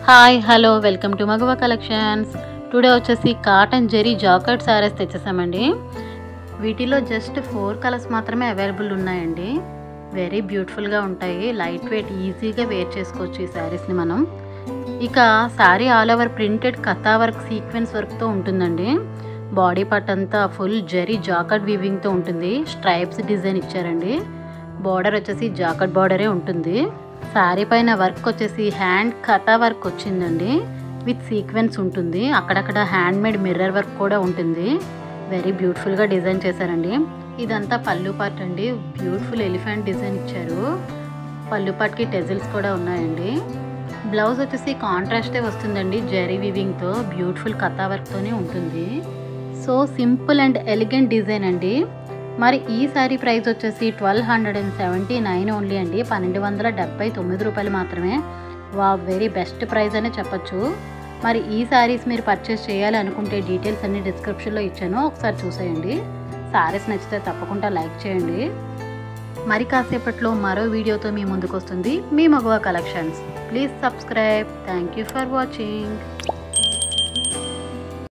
Hi hello welcome to Magava collections. Today వచ్చేసి cotton zari jacket saris తెచ్చేసామండి. వీటిలో జస్ట్ 4 కలర్స్ మాత్రమే అవైలబుల్ ఉన్నాయండి. వెరీ బ్యూటిఫుల్గా ఉంటాయి, లైట్ వెయిట్, ఈజీగా వేర్ చేసుకోవచ్చు ఈ శారీస్ని మనం. ఇక శారీ ఆల్ ఓవర్ ప్రింటెడ్ కథా వర్క్, సీక్వెన్స్ వర్క్తో ఉంటుందండి. బాడీ పార్ట్ అంతా ఫుల్ జెరీ జాకెట్ వీవింగ్తో ఉంటుంది. స్ట్రైప్స్ డిజైన్ ఇచ్చారండి. బార్డర్ వచ్చేసి జాకెట్ బార్డరే ఉంటుంది. శారీ పైన వర్క్ వచ్చేసి హ్యాండ్ కథా వర్క్ వచ్చిందండి, విత్ సీక్వెన్స్ ఉంటుంది. అక్కడక్కడ హ్యాండ్ మేడ్ మిర్రర్ వర్క్ కూడా ఉంటుంది. వెరీ బ్యూటిఫుల్గా డిజైన్ చేశారండి. ఇదంతా పళ్ళు పార్ట్ అండి. బ్యూటిఫుల్ ఎలిఫెంట్ డిజైన్ ఇచ్చారు. పళ్ళు పార్ట్కి టెజిల్స్ కూడా ఉన్నాయండి. బ్లౌజ్ వచ్చేసి కాంట్రాస్టే వస్తుందండి, జెరీ వీవింగ్తో బ్యూటిఫుల్ కథా వర్క్తోనే ఉంటుంది. So simple and elegant design అండి. మరి ఈ శారీ ప్రైస్ వచ్చేసి 1279 ఓన్లీ అండి. 1279 రూపాయలు మాత్రమే. వెరీ బెస్ట్ ప్రైస్ అనే చెప్పచ్చు. మరి ఈ శారీస్ మీరు పర్చేస్ చేయాలి అనుకుంటే డీటెయిల్స్ అన్ని డిస్క్రిప్షన్లో ఇచ్చాను, ఒకసారి చూసేయండి. శారీస్ నచ్చితే తప్పకుండా లైక్ చేయండి. మరి కాసేపట్లో మరో వీడియోతో మీ ముందుకు వస్తుంది మీ Magava collections. Please subscribe. Thank you for watching.